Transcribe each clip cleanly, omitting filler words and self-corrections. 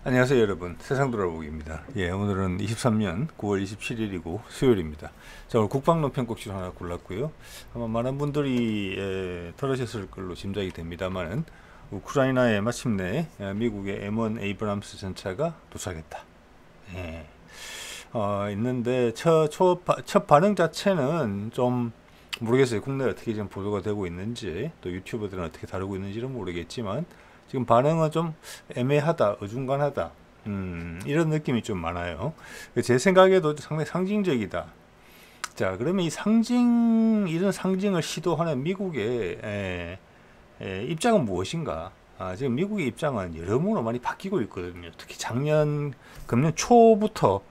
안녕하세요 여러분, 세상 돌아보기입니다. 오늘은 23년 9월 27일이고 수요일입니다. 자, 오늘 국방론 편곡지를 하나 골랐고요. 아마 많은 분들이 들으셨을 걸로 짐작이 됩니다만은 우크라이나에 마침내 미국의 M1 에이브람스 전차가 도착했다. 있는데 첫 반응 자체는 좀 모르겠어요. 국내에 어떻게 지금 보도가 되고 있는지, 또 유튜버들은 어떻게 다루고 있는지는 모르겠지만 지금 반응은 좀 애매하다, 어중간하다, 이런 느낌이 좀 많아요. 제 생각에도 상당히 상징적이다. 자, 그러면 이런 상징을 시도하는 미국의 입장은 무엇인가? 지금 미국의 입장은 여러모로 많이 바뀌고 있거든요. 특히 금년 초부터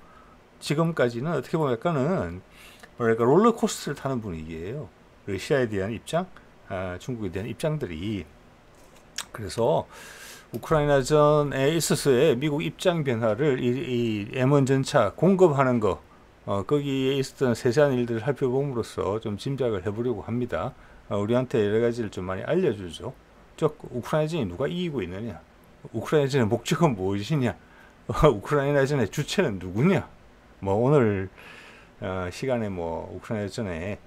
지금까지는 어떻게 보면 약간은 뭐랄까 롤러코스터를 타는 분위기예요. 러시아에 대한 입장, 중국에 대한 입장들이. 그래서 우크라이나전에 있어서의 미국 입장 변화를 이 M1 전차 공급하는 거, 거기에 있었던 세세한 일들을 살펴봄으로써 좀 짐작을 해보려고 합니다. 우리한테 여러 가지를 좀 많이 알려주죠. 우크라이나전이 누가 이기고 있느냐? 우크라이나전의 목적은 무엇이냐? 우크라이나전의 주체는 누구냐? 오늘 시간에 우크라이나전의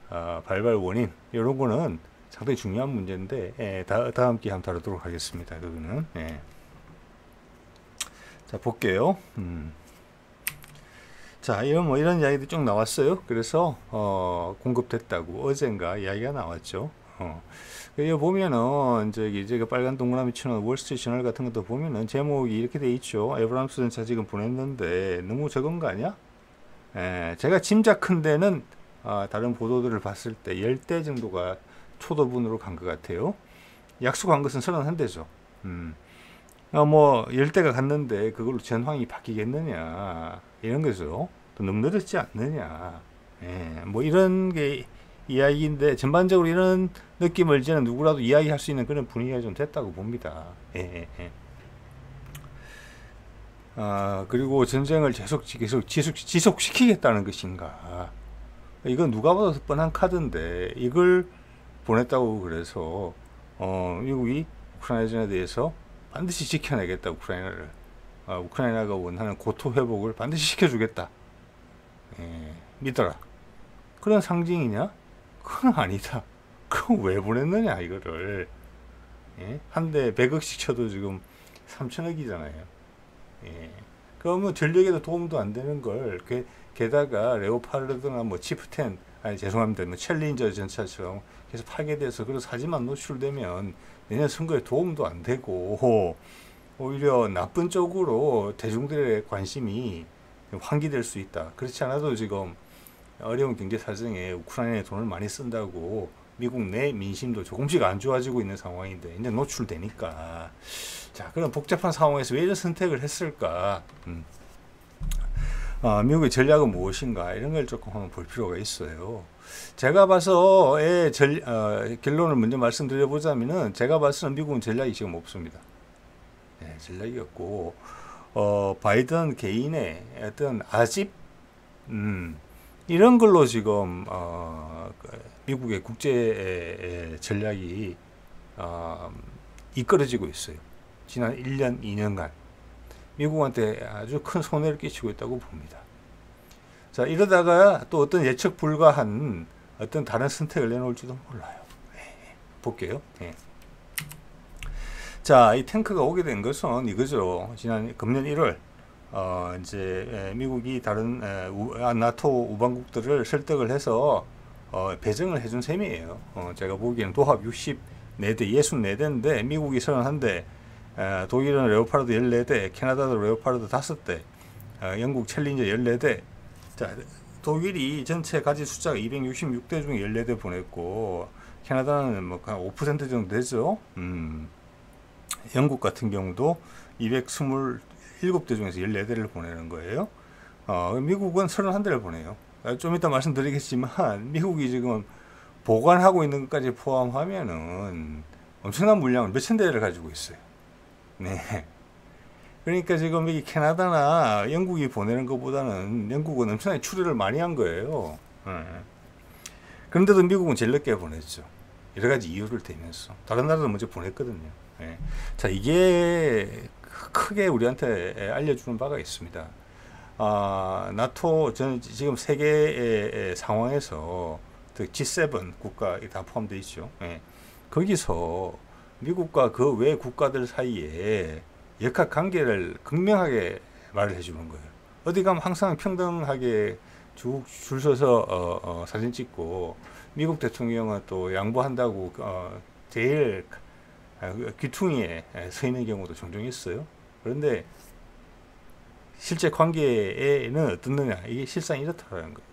발발 원인 이런 거는 상당히 중요한 문제인데 다음 기회에 한번 다루도록 하겠습니다. 그거는 자, 볼게요. 자, 이런 이야기도 쭉 나왔어요. 그래서 공급됐다고 어젠가 이야기가 나왔죠. 여기 보면은 제가 빨간 동그라미 치는 월스트리트 저널 같은 것도 보면은 제목이 이렇게 돼 있죠. 에브람스 전차 지금 보냈는데 너무 적은 거 아니야? 제가 짐작한 데는 다른 보도들을 봤을 때 10대 정도가 초도분으로 간 것 같아요. 약속한 것은 31대죠. 10대가 갔는데 그걸로 전황이 바뀌겠느냐, 이런 거죠. 또 너무 늦었지 않느냐. 이런 게 이야기인데, 전반적으로 이런 느낌을 이제는 누구라도 이야기할 수 있는 그런 분위기가 좀 됐다고 봅니다. 그리고 전쟁을 계속 지속시키겠다는 것인가. 이건 누가 봐도 뻔한 카드인데, 이걸 보냈다고 그래서 미국이 우크라이나전에 대해서 반드시 지켜내겠다. 우크라이나가 원하는 고토 회복을 반드시 시켜주겠다. 믿어라. 그런 상징이냐? 그건 아니다. 그건 왜 보냈느냐, 이거를. 한 대 100억씩 쳐도 지금 3천억이잖아요. 그러면 전력에도 도움도 안 되는 걸, 게다가 레오파르드나 치프10, 죄송합니다, 챌린저 전차처럼 계속 파괴돼서, 그런 사진만 노출되면 내년 선거에 도움도 안 되고 오히려 나쁜 쪽으로 대중들의 관심이 환기될 수 있다. 그렇지 않아도 지금 어려운 경제 사정에 우크라이나에 돈을 많이 쓴다고 미국 내 민심도 조금씩 안 좋아지고 있는 상황인데 이제 노출되니까, 자, 그런 복잡한 상황에서 왜 이런 선택을 했을까? 미국의 전략은 무엇인가, 이런 걸 조금 한번 볼 필요가 있어요. 제가 봐서 결론을 먼저 말씀드려보자면은, 제가 봐서는 미국은 전략이 지금 없습니다. 전략이 없고, 바이든 개인의 어떤 아집, 이런 걸로 지금 미국의 국제 전략이 이끌어지고 있어요. 지난 1년, 2년간 미국한테 아주 큰 손해를 끼치고 있다고 봅니다. 자, 이러다가 또 어떤 예측 불가한 어떤 다른 선택을 내놓을지도 몰라요. 볼게요. 자, 이 탱크가 오게 된 것은 이거죠. 금년 1월 이제 미국이 다른 나토 우방국들을 설득을 해서 배정을 해준 셈이에요. 제가 보기에는 도합 64대, 64대인데 미국이 31대, 독일은 레오파르드 14대, 캐나다도 레오파르드 5대, 영국 챌린저 14대. 자, 독일이 전체 가지 숫자가 266대 중에 14대 보냈고, 캐나다는 한 5% 정도 되죠. 영국 같은 경우도 227대 중에서 14대를 보내는 거예요. 미국은 31대를 보내요. 좀 이따 말씀드리겠지만, 미국이 지금 보관하고 있는 것까지 포함하면은 엄청난 물량을 몇천 대를 가지고 있어요. 그러니까 지금 여기 캐나다나 영국이 보내는 것보다는 영국은 엄청나게 추리를 많이 한 거예요. 그런데도 미국은 제일 늦게 보냈죠. 여러 가지 이유를 대면서. 다른 나라도 먼저 보냈거든요. 예. 자, 이게 크게 우리한테 알려주는 바가 있습니다. 나토, 저는 지금 세계의 상황에서 G7 국가 다 포함되어 있죠. 예. 거기서 미국과 그 외 국가들 사이에 역학 관계를 극명하게 말을 해주는 거예요. 어디 가면 항상 평등하게 줄 서서 사진 찍고, 미국 대통령은 또 양보한다고 제일 귀퉁이에 서 있는 경우도 종종 있어요. 그런데 실제 관계에는 어떻느냐, 이게 실상 이렇다라는 거예요.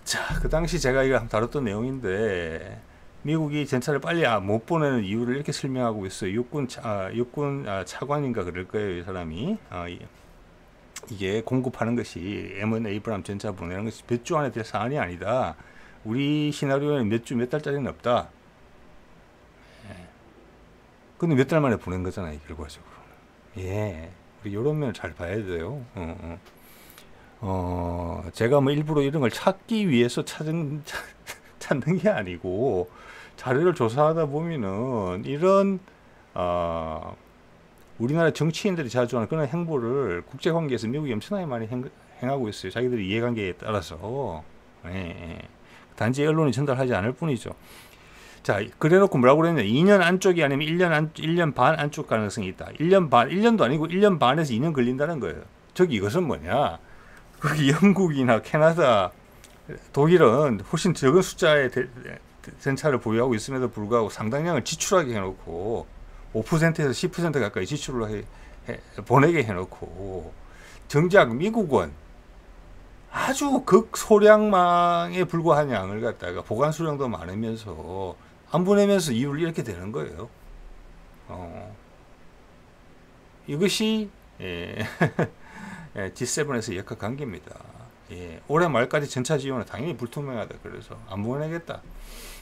자, 그 당시 제가 이거 다뤘던 내용인데, 미국이 전차를 빨리 못 보내는 이유를 이렇게 설명하고 있어요. 육군 차관인가 그럴 거예요, 이 사람이. 이게 공급하는 것이 M1 에이브람 전차 보내는 것이 몇 주 안에 될 사안이 아니다. 우리 시나리오에는 몇 주, 몇 달짜리는 없다. 근데 몇 달 만에 보낸 거잖아요, 결과적으로. 예, 우리 이런 면을 잘 봐야 돼요. 제가 뭐 일부러 이런 걸 찾기 위해서 찾는 게 아니고, 자료를 조사하다 보면은 이런 우리나라 정치인들이 자주 하는 그런 행보를 국제관계에서 미국이 엄청나게 많이 행하고 있어요. 자기들의 이해관계에 따라서. 예. 단지 언론이 전달하지 않을 뿐이죠. 자, 그래놓고 뭐라고 그랬냐. 2년 안쪽이 아니면 1년 반 안쪽 가능성이 있다. 1년 반, 1년도 아니고 1년 반에서 2년 걸린다는 거예요. 저기 이것은 뭐냐. 거기 영국이나 캐나다, 독일은 훨씬 적은 숫자의 전차를 보유하고 있음에도 불구하고 상당량을 지출하게 해놓고 5%에서 10% 가까이 지출을 보내게 해놓고, 정작 미국은 아주 극소량망에 불과한 양을 갖다가 보관 수량도 많으면서 안 보내면서 이유를 이렇게 되는 거예요. 이것이 G7에서 역학 관계입니다. 올해 말까지 전차 지원은 당연히 불투명하다. 그래서 안 보내겠다.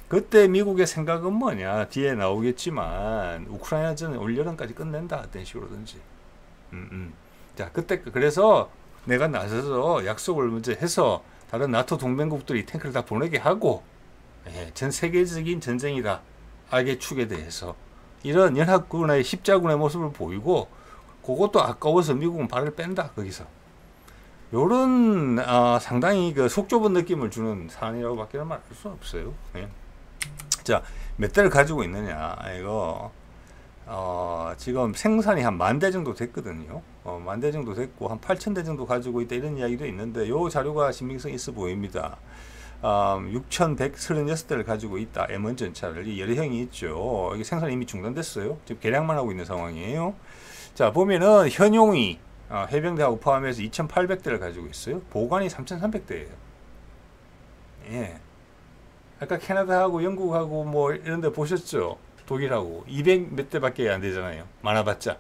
그때 미국의 생각은 뭐냐, 뒤에 나오겠지만 우크라이나전은 올여름까지 끝낸다, 어떤 식으로든지. 자, 그때 그래서 내가 나서서 약속을 먼저 해서 다른 나토 동맹국들이 탱크를 다 보내게 하고, 전 세계적인 전쟁이다, 악의 축에 대해서 이런 연합군의 십자군의 모습을 보이고, 그것도 아까워서 미국은 발을 뺀다, 거기서. 요런 상당히 그 속 좁은 느낌을 주는 사안이라고 밖에 말할 수 없어요. 자, 몇 대를 가지고 있느냐, 이거 지금 생산이 한 10,000대 정도 됐거든요. 10,000대 정도 됐고 한 8,000대 정도 가지고 있다, 이런 이야기도 있는데, 요 자료가 신빙성 있어 보입니다. 6,136대를 가지고 있다, M1 전차를. 이 여러 형이 있죠. 이게 생산이 이미 중단됐어요. 지금 개량만 하고 있는 상황이에요. 자, 보면은 현용이 해병대하고 포함해서 2,800대를 가지고 있어요. 보관이 3,300대예요. 예. 아까 캐나다하고 영국하고 뭐 이런 데 보셨죠? 독일하고 200 몇 대밖에 안 되잖아요. 많아봤자.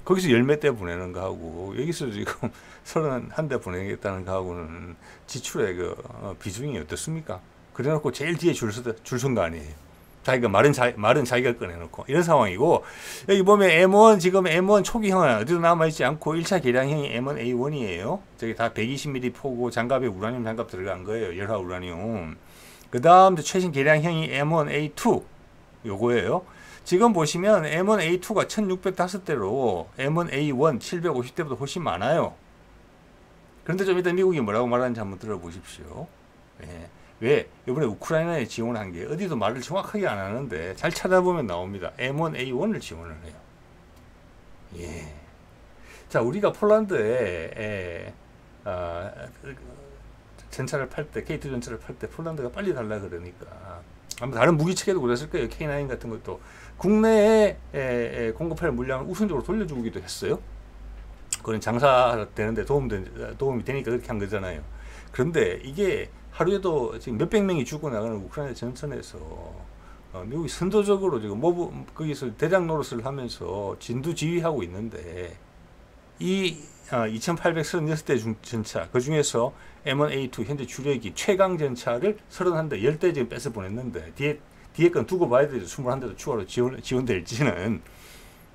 거기서 10 몇 대 보내는 거하고 여기서 지금 31대 보내겠다는 거하고는 지출의 그 비중이 어떻습니까? 그래놓고 제일 뒤에 줄 선 거 아니에요. 자기가 말은 자기가 꺼내놓고 이런 상황이고, 여기 보면 M1, 지금 M1 초기형은 어디도 남아있지 않고 1차 개량형이 M1A1이에요. 저기 다 120mm 포고 장갑에 우라늄 장갑 들어간 거예요. 열화 우라늄. 그 다음 최신 개량형이 M1A2 요거예요. 지금 보시면 M1A2가 1605대로 M1A1 750대보다 훨씬 많아요. 그런데 좀 이따 미국이 뭐라고 말하는지 한번 들어보십시오. 예. 왜? 이번에 우크라이나에 지원한 게 어디도 말을 정확하게 안 하는데 잘 찾아보면 나옵니다. M1A1을 지원을 해요. 예. 자, 우리가 폴란드에 전차를 팔 때, K2 전차를 팔 때 폴란드가 빨리 달라 그러니까, 아마 다른 무기 체계도 그랬을 거예요. K9 같은 것도 국내에 공급할 물량을 우선적으로 돌려주기도 했어요. 그건 장사되는데 도움이 되니까 그렇게 한 거잖아요. 그런데 이게 하루에도 지금 몇백 명이 죽어나가는 우크라이나 전선에서 미국이 선도적으로 지금 거기서 대장 노릇을 하면서 진두지휘하고 있는데, 이 2,836대 전차, 그 중에서 M1A2 현재 주력이 최강 전차를 30대, 10대 지금 뺏어 보냈는데, 뒤에 건 두고 봐야 되죠. 21대도 추가로 지원될지는.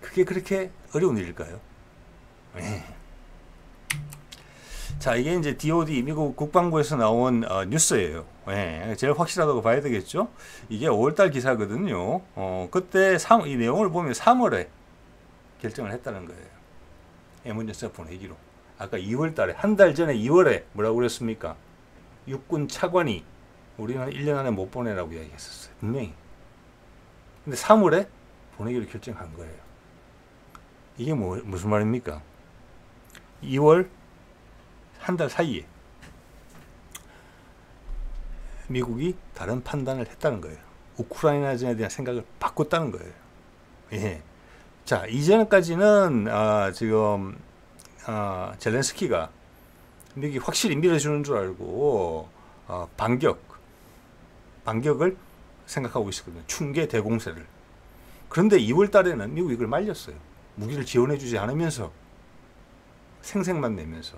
그게 그렇게 어려운 일일까요? 자, 이게 이제 DOD 미국 국방부에서 나온 뉴스예요. 예, 제일 확실하다고 봐야 되겠죠. 이게 5월달 기사거든요. 그때 이 내용을 보면 3월에 결정을 했다는 거예요. M1 보내기로. 아까 2월달에 한 달 전에 2월에 뭐라고 그랬습니까? 육군 차관이 우리는 1년 안에 못 보내라고 이야기했었어요. 분명히. 근데 3월에 보내기로 결정한 거예요. 이게 무슨 말입니까? 2월 한 달 사이에 미국이 다른 판단을 했다는 거예요. 우크라이나전에 대한 생각을 바꿨다는 거예요. 예. 자, 이전까지는 지금 젤렌스키가 미국이 확실히 밀어주는 줄 알고 반격을 생각하고 있었거든요. 충계 대공세를. 그런데 2월 달에는 미국이 이걸 말렸어요. 무기를 지원해주지 않으면서 생색만 내면서.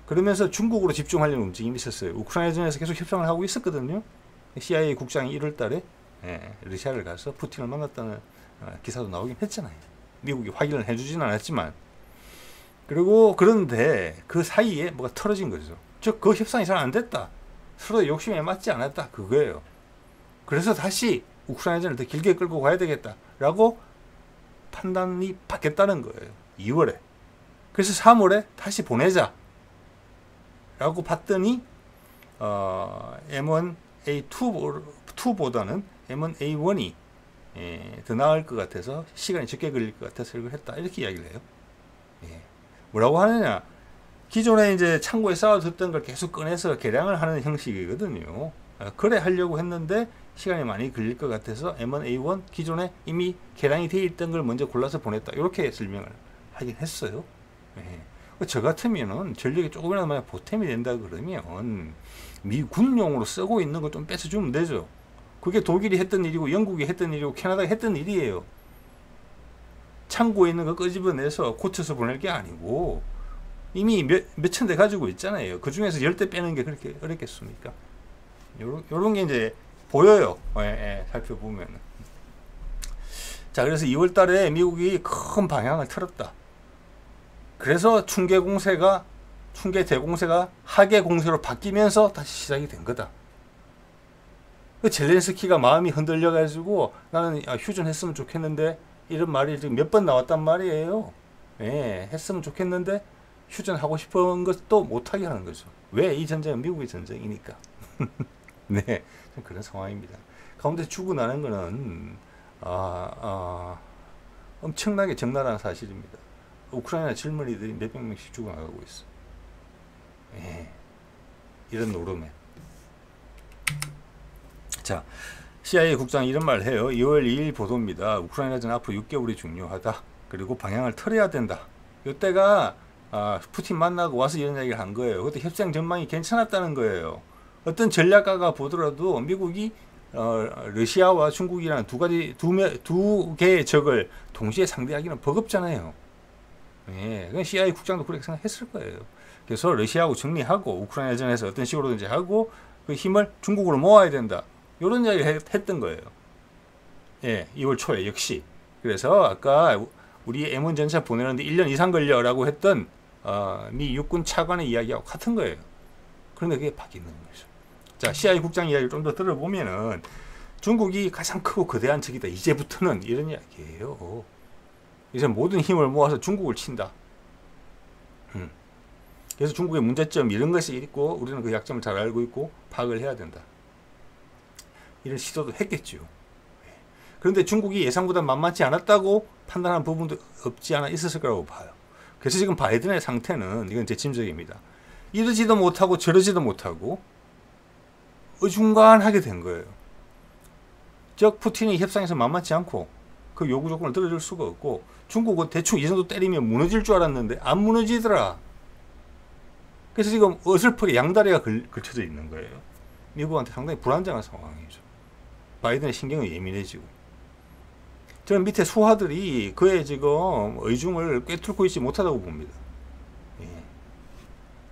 그러면서 중국으로 집중하려는 움직임이 있었어요. 우크라이나전에서 계속 협상을 하고 있었거든요. CIA 국장이 1월 달에 러시아를 가서 푸틴을 만났다는 기사도 나오긴 했잖아요. 미국이 확인을 해주지는 않았지만. 그런데 그 사이에 뭐가 틀어진 거죠. 즉, 그 협상이 잘 안 됐다. 서로 욕심에 맞지 않았다. 그거예요. 그래서 다시 우크라이나전을 더 길게 끌고 가야 되겠다라고 판단이 바뀌었다는 거예요. 2월에. 그래서 3월에 다시 보내자. 라고 봤더니 M1A2보다는 M1A1이 더 나을 것 같아서 시간이 적게 걸릴 것 같아서 이걸 했다. 이렇게 이야기를 해요. 예. 뭐라고 하느냐? 기존에 이제 창고에 쌓아뒀던 걸 계속 꺼내서 개량을 하는 형식이거든요. 그래 하려고 했는데 시간이 많이 걸릴 것 같아서 M1A1 기존에 이미 개량이 되어 있던 걸 먼저 골라서 보냈다. 이렇게 설명을 하긴 했어요. 예. 저 같으면은 전력이 조금이라도 만약 보탬이 된다 그러면 미군용으로 쓰고 있는 걸 좀 뺏어주면 되죠. 그게 독일이 했던 일이고 영국이 했던 일이고 캐나다가 했던 일이에요. 창고에 있는 거 끄집어내서 고쳐서 보낼 게 아니고 이미 몇천 대 가지고 있잖아요. 그 중에서 10대 빼는 게 그렇게 어렵겠습니까? 요런 게 이제 보여요. 살펴보면은. 자, 그래서 2월 달에 미국이 큰 방향을 틀었다. 그래서 충계 대공세가 하계 공세로 바뀌면서 다시 시작이 된 거다. 젤렌스키가 마음이 흔들려 가지고 나는 휴전했으면 좋겠는데 이런 말이 지금 몇 번 나왔단 말이에요. 예, 했으면 좋겠는데 휴전하고 싶은 것도 못하게 하는 거죠. 왜? 이 전쟁은 미국의 전쟁이니까. 네, 그런 상황입니다. 가운데 죽어나는 거는 엄청나게 적나라한 사실입니다. 우크라이나 젊은이들이 몇백 명씩 죽어나가고 있어. 예, 이런 노름에. 자, CIA 국장이 이런 말을 해요. 2월 2일 보도입니다. 우크라이나전 앞으로 6개월이 중요하다. 그리고 방향을 틀어야 된다. 이때가 푸틴 만나고 와서 이런 이야기를 한 거예요. 그때 협상 전망이 괜찮았다는 거예요. 어떤 전략가가 보더라도 미국이 러시아와 중국이라는 두 개의 적을 동시에 상대하기는 버겁잖아요. 예, 그건 CIA 국장도 그렇게 생각했을 거예요. 그래서 러시아하고 정리하고 우크라이나전에서 어떤 식으로든지 하고 그 힘을 중국으로 모아야 된다. 이런 이야기를 했던 거예요. 예, 2월 초에 역시. 그래서 아까 우리 M1 전차 보내는데 1년 이상 걸려라고 했던 미 육군 차관의 이야기하고 같은 거예요. 그런데 그게 바뀌는 거죠. 자, CIA 국장 이야기를 좀 더 들어보면은 중국이 가장 크고 거대한 적이다. 이제부터는 이런 이야기예요. 이제 모든 힘을 모아서 중국을 친다. 그래서 중국의 문제점 이런 것이 있고 우리는 그 약점을 잘 알고 있고 파악을 해야 된다. 이런 시도도 했겠죠. 그런데 중국이 예상보다 만만치 않았다고 판단한 부분도 없지 않아 있었을 거라고 봐요. 그래서 지금 바이든의 상태는 이건 제 짐작입니다. 이러지도 못하고 저러지도 못하고 어중간하게 된 거예요. 즉 푸틴이 협상에서 만만치 않고 그 요구 조건을 들어줄 수가 없고 중국은 대충 이 정도 때리면 무너질 줄 알았는데 안 무너지더라. 그래서 지금 어설프게 양다리가 걸쳐져 있는 거예요. 미국한테 상당히 불안정한 상황이죠. 바이든의 신경은 예민해지고. 저는 밑에 수하들이 그의 지금 의중을 꿰뚫고 있지 못하다고 봅니다. 예.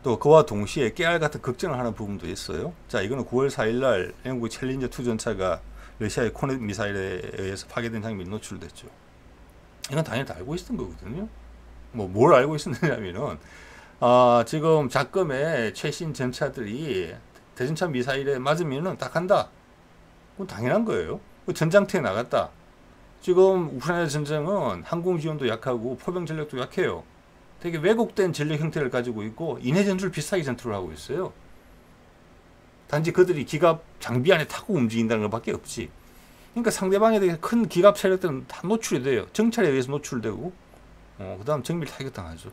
또 그와 동시에 깨알 같은 걱정을 하는 부분도 있어요. 자, 이거는 9월 4일날 영국 챌린저 2 전차가 러시아의 코넷 미사일에 의해서 파괴된 장면이 노출됐죠. 이건 당연히 다 알고 있었던 거거든요. 뭘 알고 있었느냐면은 지금 작금의 최신 전차들이 대전차 미사일에 맞으면은 다 간다. 그건 당연한 거예요. 전장터에 나갔다. 지금 우크라이나 전쟁은 항공 지원도 약하고 포병 전력도 약해요. 되게 왜곡된 전력 형태를 가지고 있고 인해 전술 비슷하게 전투를 하고 있어요. 단지 그들이 기갑 장비 안에 타고 움직인다는 것밖에 없지. 그러니까 상대방에 대해 큰 기갑 세력들은 다 노출이 돼요. 정찰에 의해서 노출되고, 그 다음 정밀 타격당하죠.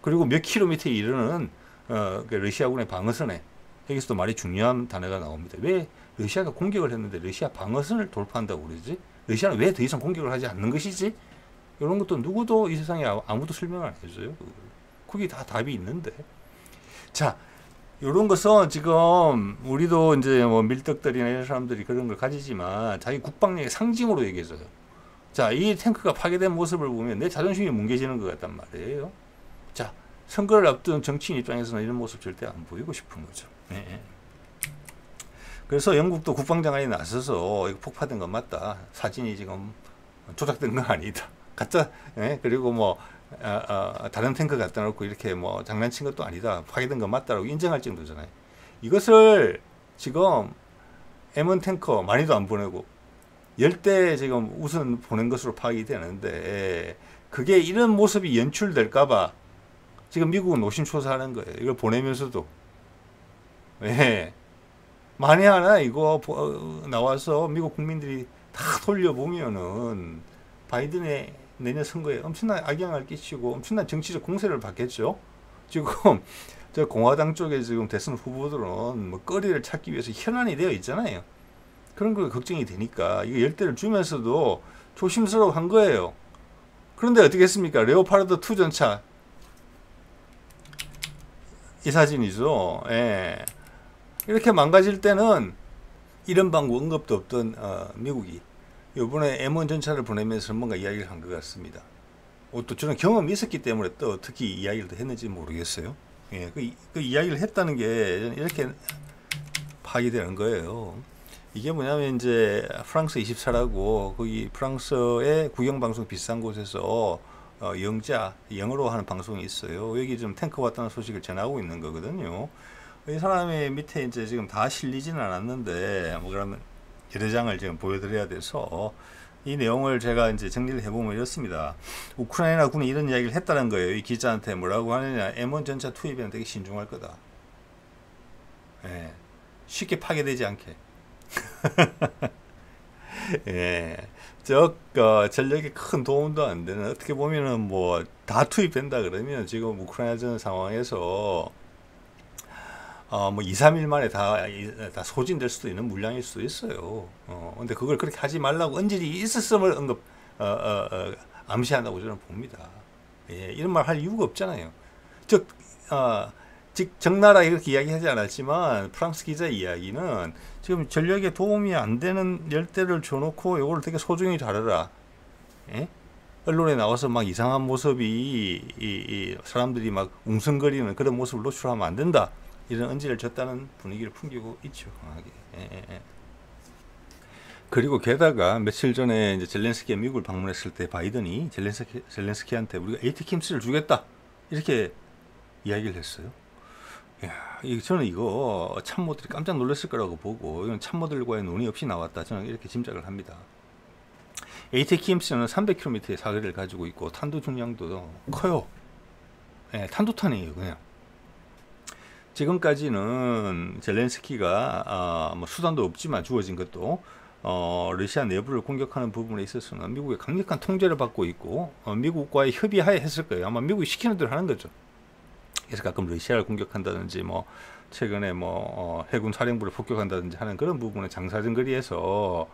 그리고 몇 킬로미터에 이르는 러시아군의 방어선에, 여기서도 말이 중요한 단어가 나옵니다. 왜 러시아가 공격을 했는데 러시아 방어선을 돌파한다고 그러지? 러시아는 왜 더 이상 공격을 하지 않는 것이지? 이런 것도 누구도 이 세상에 아무도 설명을 안 해줘요. 거기 다 답이 있는데. 자, 이런 것은 지금 우리도 이제 뭐 밀떡들이나 이런 사람들이 그런 걸 가지지만 자기 국방력의 상징으로 얘기해줘요. 자, 이 탱크가 파괴된 모습을 보면 내 자존심이 뭉개지는 것 같단 말이에요. 자, 선거를 앞둔 정치인 입장에서는 이런 모습 절대 안 보이고 싶은 거죠. 네. 그래서 영국도 국방장관이 나서서 이거 폭파된 건 맞다. 사진이 지금 조작된 건 아니다. 가짜. 네? 그리고 뭐 다른 탱크 갖다 놓고 이렇게 뭐 장난친 것도 아니다. 파괴된 건 맞다라고 인정할 정도잖아요. 이것을 지금 M1 탱커 많이도 안 보내고 10대 지금 우선 보낸 것으로 파악이 되는데 그게 이런 모습이 연출될까봐 지금 미국은 노심초사하는 거예요. 이걸 보내면서도. 예. 만에 하나 이거 나와서 미국 국민들이 다 돌려보면은 바이든의 내년 선거에 엄청난 악영향을 끼치고 엄청난 정치적 공세를 받겠죠. 지금 저 공화당 쪽에 지금 대선 후보들은 뭐 거리를 찾기 위해서 현안이 되어 있잖아요. 그런 거 걱정이 되니까 이거 열대를 주면서도 조심스러워 한 거예요. 그런데 어떻게 했습니까? 레오파르드 2 전차 이 사진이죠. 예. 이렇게 망가질 때는 이런 방법 언급도 없던 미국이 이번에 M1 전차를 보내면서 뭔가 이야기를 한 것 같습니다. 또 저는 경험이 있었기 때문에 또 특히 이야기를 했는지 모르겠어요. 예, 그 이야기를 했다는 게 이렇게 파악이 되는 거예요. 이게 뭐냐면 이제 프랑스 24라고 거기 프랑스의 국영방송 비싼 곳에서 영어로 하는 방송이 있어요. 여기 좀 탱크 왔다는 소식을 전하고 있는 거거든요. 이 사람의 밑에 이제 지금 다 실리지는 않았는데 뭐 그러면 여러 장을 지금 보여드려야 돼서 이 내용을 제가 이제 정리를 해보면 이렇습니다. 우크라이나 군이 이런 이야기를 했다는 거예요. 이 기자한테 뭐라고 하느냐. M1 전차 투입에는 되게 신중할 거다. 예. 쉽게 파괴되지 않게. 예. 전력에 큰 도움도 안 되는, 어떻게 보면은 뭐 다 투입된다 그러면 지금 우크라이나전 상황에서 뭐 2, 3일 만에 다 소진될 수도 있는 물량일 수도 있어요. 근데 그걸 그렇게 하지 말라고 언질이 있었음을 암시한다고 저는 봅니다. 예, 이런 말 할 이유가 없잖아요. 즉 적나라 이렇게 이야기하지 않았지만 프랑스 기자의 이야기는 지금 전력에 도움이 안 되는 열대를 줘놓고 이걸 되게 소중히 다뤄라. 예? 언론에 나와서 막 이상한 모습이 이 사람들이 막 웅성거리는 그런 모습을 노출하면 안 된다. 이런 언지를 줬다는 분위기를 풍기고 있죠. 예. 그리고 게다가 며칠 전에 이제 젤렌스키가 미국을 방문했을 때 바이든이 젤렌스키한테 우리가 AT킴스를 주겠다 이렇게 이야기를 했어요. 저는 이거 참모들이 깜짝 놀랐을 거라고 보고 이건 참모들과의 논의 없이 나왔다. 저는 이렇게 짐작을 합니다. AT킴스는 300km의 사거리를 가지고 있고 탄도 중량도 커요. 예, 탄도탄이에요 그냥. 지금까지는 젤렌스키가 뭐 수단도 없지만 주어진 것도 러시아 내부를 공격하는 부분에 있어서는 미국의 강력한 통제를 받고 있고 미국과의 협의하에 했을 거예요. 아마 미국이 시키는 대로 하는 거죠. 그래서 가끔 러시아를 공격한다든지 뭐 최근에 뭐 해군 사령부를 폭격한다든지 하는 그런 부분의 장사정거리에서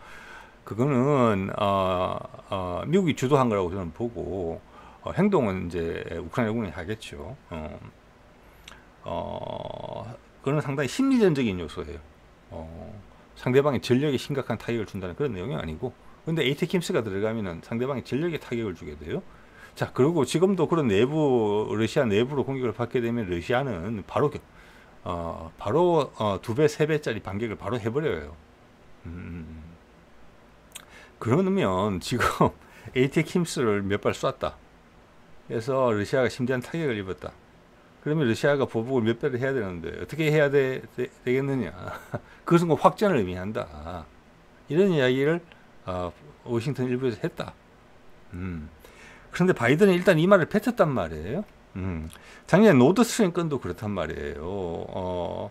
그거는 미국이 주도한 거라고 저는 보고 행동은 이제 우크라이나군이 하겠죠. 그건 상당히 심리전적인 요소예요. 상대방의 전력에 심각한 타격을 준다는 그런 내용이 아니고, 근데 AT킴스가 들어가면은 상대방의 전력에 타격을 주게 돼요. 자, 그리고 지금도 그런 러시아 내부로 공격을 받게 되면 러시아는 바로 2배, 3배짜리 반격을 바로 해버려요. 그러면 지금 AT킴스를 몇 발 쐈다. 그래서 러시아가 심대한 타격을 입었다. 그러면 러시아가 보복을 몇 배를 해야 되는데 어떻게 해야 되겠느냐. 그것은 꼭 확전을 의미한다. 이런 이야기를 워싱턴 일부에서 했다. 그런데 바이든은 일단 이 말을 뱉었단 말이에요. 작년에 노드스트림 건도 그렇단 말이에요.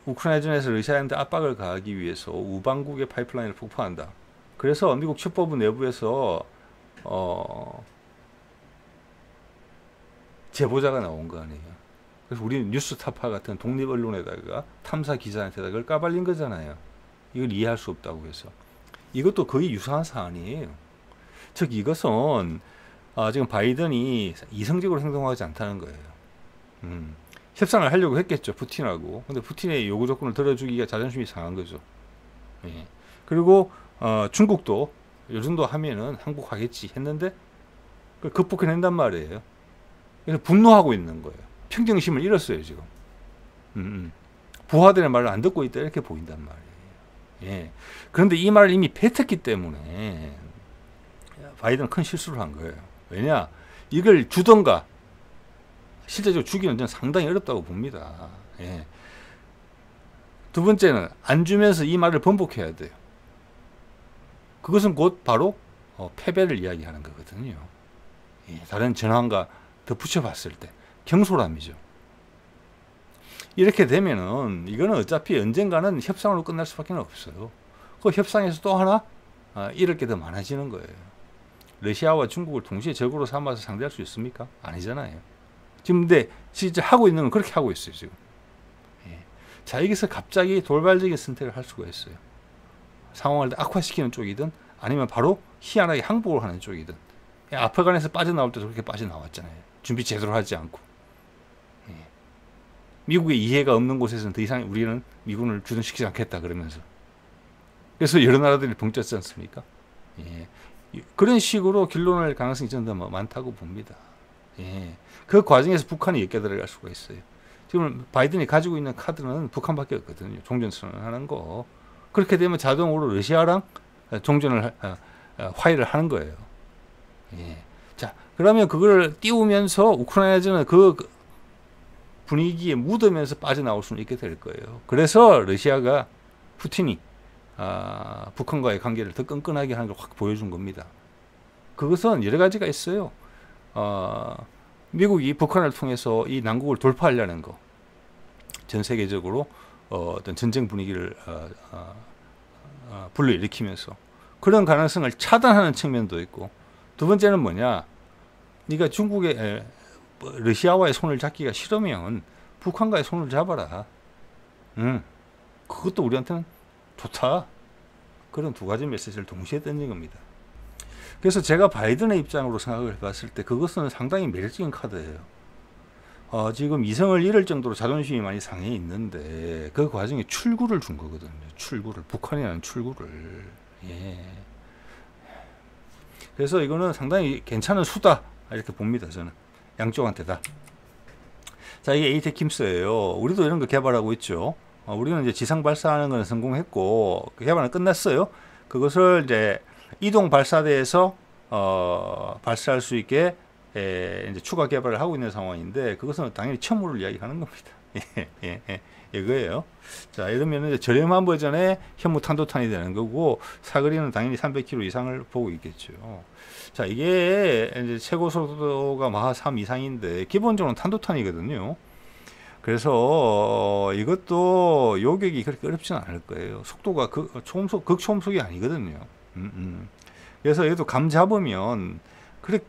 우크라이나전에서 러시아한테 압박을 가하기 위해서 우방국의 파이프라인을 폭파한다. 그래서 미국 첩보부 내부에서 제보자가 나온 거 아니에요. 그래서 우리는 뉴스타파 같은 독립 언론에다가 탐사 기자한테다가 그걸 까발린 거잖아요. 이걸 이해할 수 없다고 해서. 이것도 거의 유사한 사안이에요. 즉 이것은 지금 바이든이 이성적으로 행동하지 않다는 거예요. 협상을 하려고 했겠죠, 푸틴하고. 근데 푸틴의 요구 조건을 들어주기가 자존심이 상한 거죠. 예. 그리고 중국도 요 정도 하면은 항복하겠지 했는데 그걸 극복해낸단 말이에요. 그래서 분노하고 있는 거예요. 평정심을 잃었어요, 지금. 부하들의 말을 안 듣고 있다, 이렇게 보인단 말이에요. 예. 그런데 이 말을 이미 뱉었기 때문에 바이든은 큰 실수를 한 거예요. 왜냐? 이걸 주던가, 실제적으로 주기는 저는 상당히 어렵다고 봅니다. 예. 두 번째는 안 주면서 이 말을 번복해야 돼요. 그것은 곧 바로 패배를 이야기하는 거거든요. 예. 다른 전환과 덧붙여 봤을 때 경솔함이죠. 이렇게 되면은 이거는 어차피 언젠가는 협상으로 끝날 수밖에 없어요. 그 협상에서 또 하나 잃을 게 더 많아지는 거예요. 러시아와 중국을 동시에 적으로 삼아서 상대할 수 있습니까? 아니잖아요. 지금 근데 진짜 하고 있는 건 그렇게 하고 있어요, 지금. 예. 자, 여기서 갑자기 돌발적인 선택을 할 수가 있어요. 상황을 악화시키는 쪽이든 아니면 바로 희한하게 항복을 하는 쪽이든. 아프간에서 빠져나올 때도 그렇게 빠져나왔잖아요. 준비 제대로 하지 않고. 예. 미국의 이해가 없는 곳에서는 더 이상 우리는 미군을 주둔시키지 않겠다 그러면서. 그래서 여러 나라들이 벙쪘지 않습니까? 예. 그런 식으로 길러낼 가능성이 저는 더 많다고 봅니다. 예. 그 과정에서 북한이 엮여 들어갈 수가 있어요. 지금 바이든이 가지고 있는 카드는 북한밖에 없거든요. 종전선언을 하는 거. 그렇게 되면 자동으로 러시아랑 종전을 화해를 하는 거예요. 예. 자, 그러면 그걸 띄우면서 우크라이나전은 그 분위기에 묻으면서 빠져나올 수는 있게 될 거예요. 그래서 러시아가 푸틴이 북한과의 관계를 더 끈끈하게 하는 걸 확 보여준 겁니다. 그것은 여러 가지가 있어요. 미국이 북한을 통해서 이 난국을 돌파하려는 거, 전 세계적으로 어떤 전쟁 분위기를 불러일으키면서 그런 가능성을 차단하는 측면도 있고, 두 번째는 뭐냐, 네가 중국의 러시아와의 손을 잡기가 싫으면 북한과의 손을 잡아라. 그것도 우리한테는 좋다. 그런 두 가지 메시지를 동시에 던진 겁니다. 그래서 제가 바이든의 입장으로 생각을 해봤을 때 그것은 상당히 매력적인 카드예요. 지금 이성을 잃을 정도로 자존심이 많이 상해 있는데 그 과정에 출구를 준 거거든요. 출구를, 북한이라는 출구를. 예. 그래서 이거는 상당히 괜찮은 수다, 이렇게 봅니다, 저는. 양쪽한테 다. 자, 이게 에이테킴스예요. 우리도 이런 거 개발하고 있죠. 우리는 이제 지상 발사하는 건 성공했고 그 개발은 끝났어요. 그것을 이제 이동 발사대에서 발사할 수 있게 이제 추가 개발을 하고 있는 상황인데, 그것은 당연히 첨우를 이야기하는 겁니다. 이거예요. 자, 이러면 이제 저렴한 버전의 현무 탄도탄이 되는 거고, 사거리는 당연히 300km 이상을 보고 있겠죠. 자, 이게 이제 최고 속도가 마하 3 이상인데 기본적으로 탄도탄이거든요. 그래서 이것도 요격이 그렇게 어렵지는 않을 거예요. 속도가 극초음속이 아니거든요. 그래서 얘도 감 잡으면 그렇게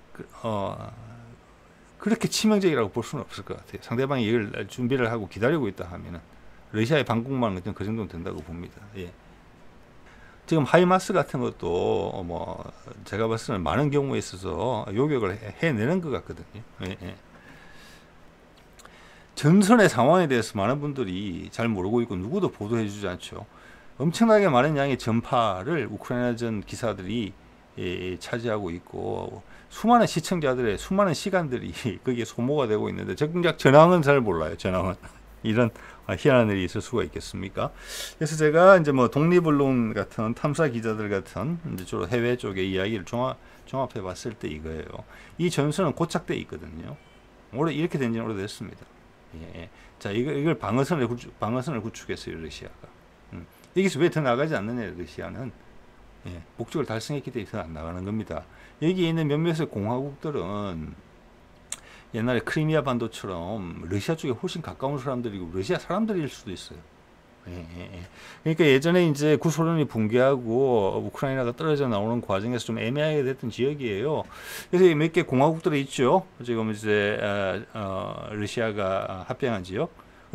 치명적이라고 볼 수는 없을 것 같아요. 상대방이 이걸 준비를 하고 기다리고 있다 하면은 러시아의 방공망은 그 정도는 된다고 봅니다. 예. 지금 하이마스 같은 것도 제가 봤을 때는 많은 경우에 있어서 요격을 해내는 것 같거든요. 예. 전선의 상황에 대해서 많은 분들이 잘 모르고 있고 누구도 보도해주지 않죠. 엄청나게 많은 양의 전파를 우크라이나전 기사들이 차지하고 있고, 수많은 시청자들의 수많은 시간들이 거기에 소모가 되고 있는데 정작 전황은 잘 몰라요. 전황은 이런 희한한 일이 있을 수가 있겠습니까? 그래서 제가 이제 독립언론 같은 탐사 기자들 같은 이제 주로 해외 쪽의 이야기를 종합해 봤을 때 이거예요. 이 전선은 고착돼 있거든요. 오래 이렇게 된 지는 오래됐습니다. 예, 예. 자, 이걸 방어선을 구축했어요, 러시아가. 여기서 왜 더 나가지 않느냐, 러시아는. 예, 목적을 달성했기 때문에 더 안 나가는 겁니다. 여기에 있는 몇몇의 공화국들은 옛날에 크리미아 반도처럼 러시아 쪽에 훨씬 가까운 사람들이고 러시아 사람들일 수도 있어요. 예, 예, 예. 그러니까 예전에 이제 구소련이 붕괴하고 우크라이나가 떨어져 나오는 과정에서 좀 애매하게 됐던 지역이에요. 그래서 몇 개 공화국들이 있죠. 지금 이제 러시아가 합병한 지역.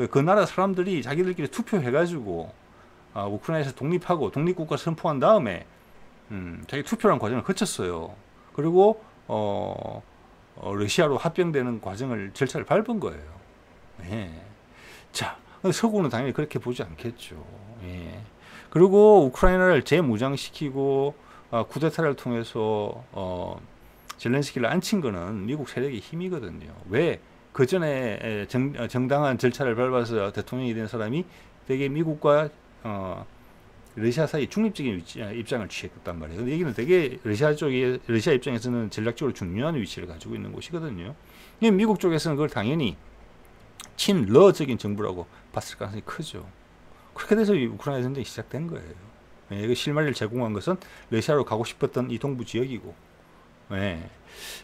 그 나라 사람들이 자기들끼리 투표해가지고 우크라이나에서 독립하고 독립국가 선포한 다음에 자기 투표라는 과정을 거쳤어요. 그리고 러시아로 합병되는 절차를 밟은 거예요. 예. 자. 서구는 당연히 그렇게 보지 않겠죠. 예. 그리고 우크라이나를 재무장시키고 쿠데타를 통해서 젤렌스키를 앉힌 거는 미국 세력의 힘이거든요. 왜? 그 전에 정당한 절차를 밟아서 대통령이 된 사람이 되게 미국과 러시아 사이 중립적인 입장을 취했단 말이에요. 근데 여기는 되게 러시아 입장에서는 전략적으로 중요한 위치를 가지고 있는 곳이거든요. 미국 쪽에서는 그걸 당연히 친러적인 정부라고 봤을 가능성이 크죠. 그렇게 돼서 우크라이나 전쟁이 시작된 거예요. 예, 그 실마리를 제공한 것은 러시아로 가고 싶었던 이 동부 지역이고. 예.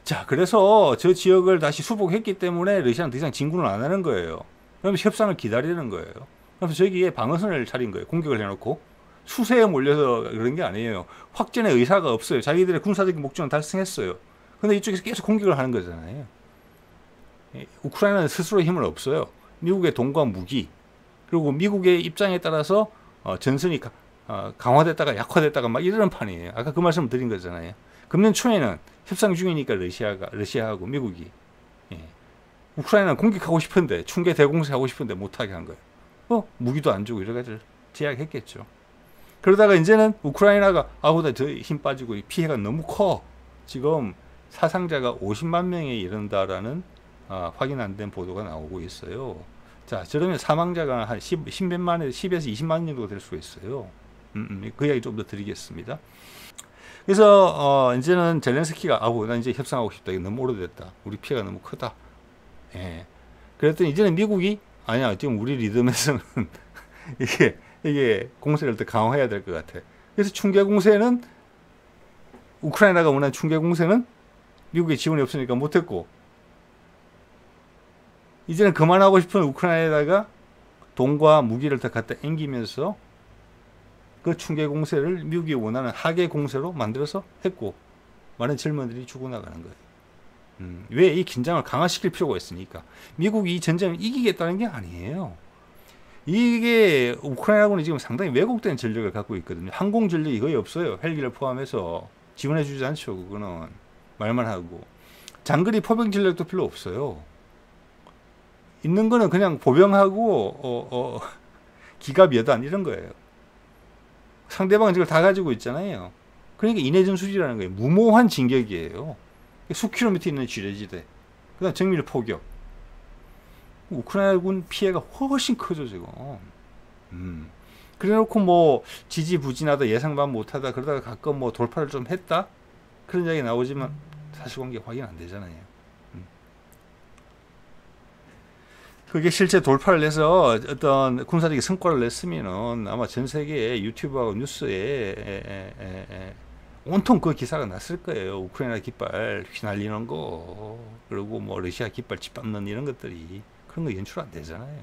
자, 그래서 저 지역을 다시 수복했기 때문에 러시아는 더 이상 진군을 안 하는 거예요. 그럼 협상을 기다리는 거예요. 그래서 저기에 방어선을 차린 거예요. 공격을 해놓고. 수세에 몰려서 그런 게 아니에요. 확전의 의사가 없어요. 자기들의 군사적인 목적은 달성했어요. 근데 이쪽에서 계속 공격을 하는 거잖아요. 우크라이나는 스스로 힘은 없어요. 미국의 돈과 무기, 그리고 미국의 입장에 따라서 전선이 강화됐다가 약화됐다가 막 이러는 판이에요. 아까 그 말씀을 드린 거잖아요. 금년 초에는 협상 중이니까 러시아하고 미국이 우크라이나는 공격하고 싶은데 충계 대공세하고 싶은데 못하게 한 거예요. 무기도 안 주고 여러 가지를 제약했겠죠. 그러다가 이제는 우크라이나가 아보다 더 힘 빠지고 피해가 너무 커. 지금 사상자가 50만 명에 이른다라는 확인 안 된 보도가 나오고 있어요. 자, 저러면 사망자가 한 10에서 20만 정도 될 수가 있어요. 그 이야기 좀 더 드리겠습니다. 그래서 이제는 젤렌스키가 나 이제 협상하고 싶다. 이거 너무 오래됐다. 우리 피해가 너무 크다. 예. 그랬더니 이제는 미국이 아니야. 지금 우리 리듬에서는 이게 공세를 더 강화해야 될 것 같아. 그래서 충계 공세는 우크라이나가 원하는 충계 공세는 미국의 지원이 없으니까 못했고, 이제는 그만하고 싶은 우크라이나에다가 돈과 무기를 더 갖다 앵기면서 그 충계 공세를 미국이 원하는 하계 공세로 만들어서 했고, 많은 젊은이들이 죽어나가는 거예요. 왜 이 긴장을 강화시킬 필요가 있으니까. 미국이 이 전쟁을 이기겠다는 게 아니에요. 이게 우크라이나군이 지금 상당히 왜곡된 전력을 갖고 있거든요. 항공 전력이 거의 없어요. 헬기를 포함해서 지원해 주지 않죠. 그거는 말만 하고. 장거리 포병 전력도 별로 없어요. 있는 거는 그냥 보병하고 기갑 여단 이런 거예요. 상대방은 이걸 다 가지고 있잖아요. 그러니까 인해전술이라는 거예요. 무모한 진격이에요. 수킬로미터 있는 지뢰지대. 그다음 정밀 포격. 우크라이나군 피해가 훨씬 크죠 지금. 그래놓고 뭐 지지부진하다, 예상반 못하다, 그러다가 가끔 뭐 돌파를 좀 했다, 그런 이야기 나오지만 사실관계 확인 안 되잖아요. 그게 실제 돌파를 해서 어떤 군사적인 성과를 냈으면은 아마 전 세계의 유튜브하고 뉴스에 온통 그 기사가 났을 거예요. 우크라이나 깃발 휘날리는 거, 그리고 뭐 러시아 깃발 짓밟는 이런 것들이. 그런 거 연출 안 되잖아요.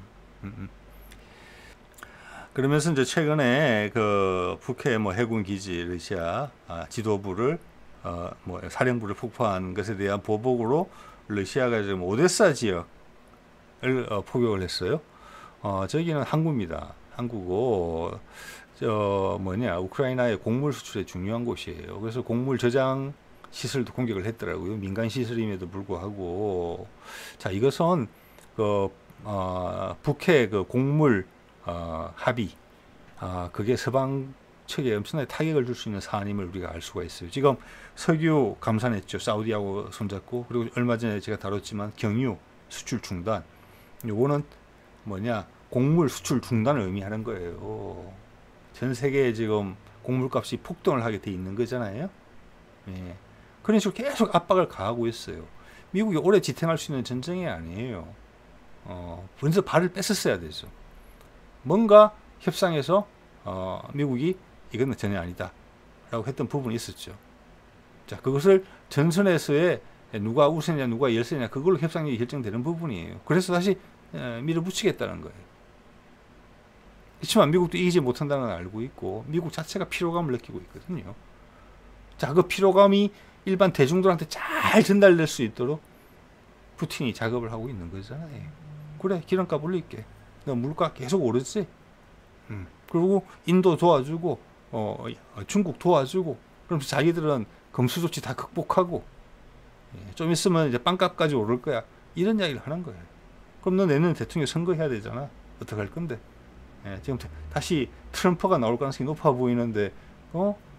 그러면서 이제 최근에 그 북해 뭐 해군 기지 러시아 지도부를 뭐 사령부를 폭파한 것에 대한 보복으로 러시아가 지금 오데사 지역을 포격을 했어요. 저기는 항구입니다. 항구고 우크라이나의 곡물 수출에 중요한 곳이에요. 그래서 곡물 저장 시설도 공격을 했더라고요. 민간 시설임에도 불구하고. 자, 이것은 북해 그 곡물 합의, 그게 서방 측에 엄청나게 타격을 줄 수 있는 사안임을 우리가 알 수가 있어요. 지금 석유 감산했죠. 사우디하고 손잡고. 그리고 얼마 전에 제가 다뤘지만 경유 수출 중단. 요거는 곡물 수출 중단을 의미하는 거예요. 전 세계에 지금 곡물값이 폭등을 하게 돼 있는 거잖아요. 예. 그런 식으로 계속 압박을 가하고 있어요. 미국이 오래 지탱할 수 있는 전쟁이 아니에요. 먼저 발을 뺐었어야 되죠. 뭔가 협상에서 미국이 이건 전혀 아니다 라고 했던 부분이 있었죠. 자, 그것을 전선에서의 누가 우세냐 누가 열세냐 그걸로 협상이 결정되는 부분이에요. 그래서 다시 밀어붙이겠다는 거예요. 그렇지만 미국도 이기지 못한다는 걸 알고 있고 미국 자체가 피로감을 느끼고 있거든요. 자, 그 피로감이 일반 대중들한테 잘 전달될 수 있도록 푸틴이 작업을 하고 있는 거잖아요. 그래, 기름값 올릴게. 너 물가 계속 오르지? 그리고 인도 도와주고 중국 도와주고 그러면서 자기들은 금수 조치 다 극복하고 좀 있으면 이제 빵값까지 오를 거야. 이런 이야기를 하는 거예요. 그럼 너 내년 대통령 선거해야 되잖아. 어떡할 건데? 지금 다시 트럼프가 나올 가능성이 높아 보이는데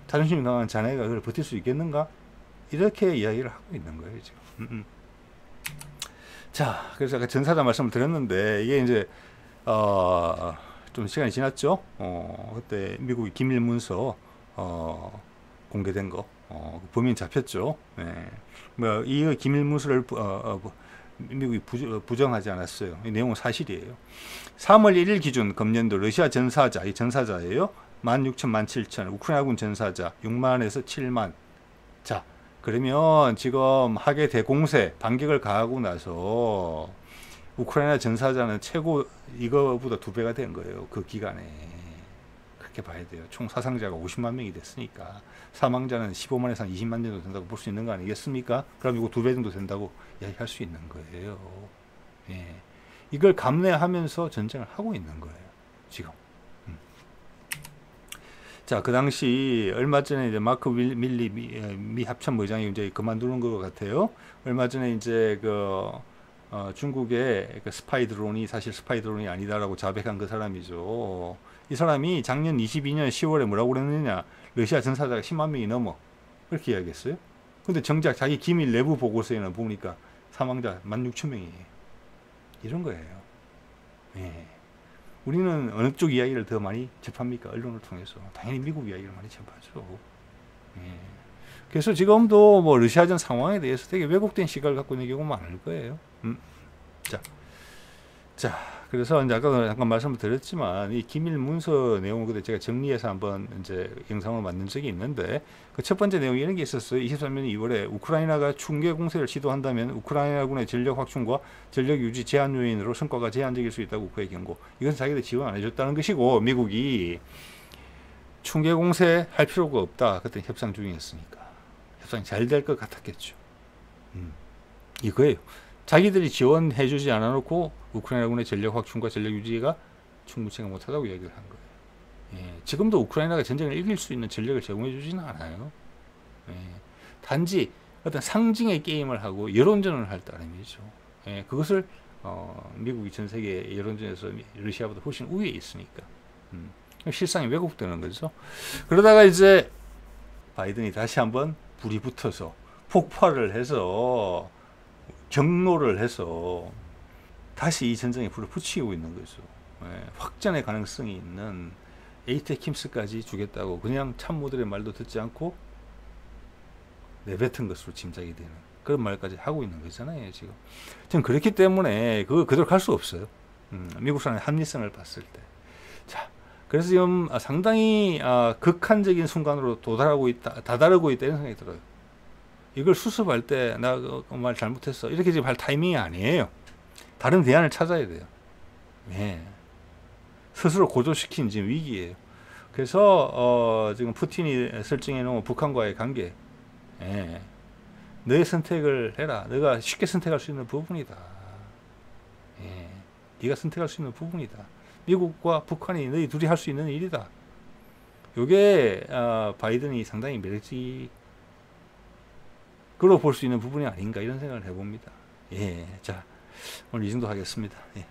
자존심 강한 자네가 그걸 버틸 수 있겠는가? 이렇게 이야기를 하고 있는 거예요, 지금. 자, 그래서 아까 전사자 말씀을 드렸는데 이게 이제 좀 시간이 지났죠. 그때 미국이 기밀 문서 공개된 거 범인 잡혔죠. 뭐 이 기밀 문서를 미국이 부정하지 않았어요. 이 내용은 사실이에요. 3월 1일 기준 금년도 러시아 전사자, 이 전사자예요. 16,000, 17,000, 우크라이나군 전사자 6만에서 7만. 자, 그러면 지금 하계 대공세 반격을 가하고 나서 우크라이나 전사자는 최고 이거보다 2배가 된 거예요. 그 기간에. 그렇게 봐야 돼요. 총 사상자가 50만 명이 됐으니까 사망자는 15만에서 한 20만 정도 된다고 볼 수 있는 거 아니겠습니까? 그럼 이거 2배 정도 된다고 이야기할 수 있는 거예요. 예. 이걸 감내하면서 전쟁을 하고 있는 거예요. 지금. 자, 그 당시 얼마 전에 이제 마크 밀리 미 합참 의장이 이제 그만두는 것 같아요. 얼마 전에 이제 중국의 그 스파이 드론이 사실 스파이 드론이 아니다라고 자백한 그 사람이죠. 이 사람이 작년 22년 10월에 뭐라고 그랬느냐? 러시아 전사자가 10만 명이 넘어. 그렇게 이야기했어요. 근데 정작 자기 기밀 내부 보고서에는 보니까 사망자 16,000명이에요. 이런 거예요. 예. 우리는 어느 쪽 이야기를 더 많이 접합니까? 언론을 통해서. 당연히 미국 이야기를 많이 접하죠. 예. 그래서 지금도 뭐 러시아전 상황에 대해서 되게 왜곡된 시각을 갖고 있는 경우가 많을 거예요. 자, 그래서 이제 아까 잠깐 말씀을 드렸지만 이 기밀 문서 내용을 그때 제가 정리해서 한번 이제 영상을 만든 적이 있는데 그 첫 번째 내용이 이런 게 있었어요. 23년 2월에 우크라이나가 충계 공세를 시도한다면 우크라이나군의 전력 확충과 전력 유지 제한 요인으로 성과가 제한적일 수 있다고 우크의 경고. 이건 자기들 지원 안 해줬다는 것이고 미국이 충계 공세 할 필요가 없다. 그때 협상 중이었으니까 협상이 잘 될 것 같았겠죠. 이거예요. 자기들이 지원해주지 않아놓고 우크라이나군의 전력 확충과 전력 유지가 충분치가 못하다고 얘기를 한 거예요. 예, 지금도 우크라이나가 전쟁을 이길 수 있는 전력을 제공해주지는 않아요. 예, 단지 어떤 상징의 게임을 하고 여론전을 할 따름이죠. 예, 그것을 미국이 전 세계 여론전에서 러시아보다 훨씬 우위에 있으니까 실상이 왜곡되는 거죠. 그러다가 이제 바이든이 다시 한번 불이 붙어서 폭발을 해서 경로를 해서 다시 이 전쟁에 불을 붙이고 있는 거죠. 예, 확전의 가능성이 있는 에이테킴스까지 주겠다고 그냥 참모들의 말도 듣지 않고 내뱉은 것으로 짐작이 되는 그런 말까지 하고 있는 거잖아요. 지금 그렇기 때문에 그대로 갈 수 없어요. 미국 사람의 합리성을 봤을 때. 자, 그래서 지금 상당히 극한적인 순간으로 다다르고 있다 이런 생각이 들어요. 이걸 수습할 때 나 말 잘못했어 이렇게 지금 할 타이밍이 아니에요. 다른 대안을 찾아야 돼요. 예. 스스로 고조시킨 지금 위기예요. 그래서 지금 푸틴이 설정해 놓은 북한과의 관계, 예. 너의 선택을 해라. 너가 쉽게 선택할 수 있는 부분이다. 예. 네가 선택할 수 있는 부분이다. 미국과 북한이 너희 둘이 할 수 있는 일이다. 이게 바이든이 상당히 매력적으로 볼 수 있는 부분이 아닌가 이런 생각을 해봅니다. 예, 자 오늘 이 정도 하겠습니다. 예.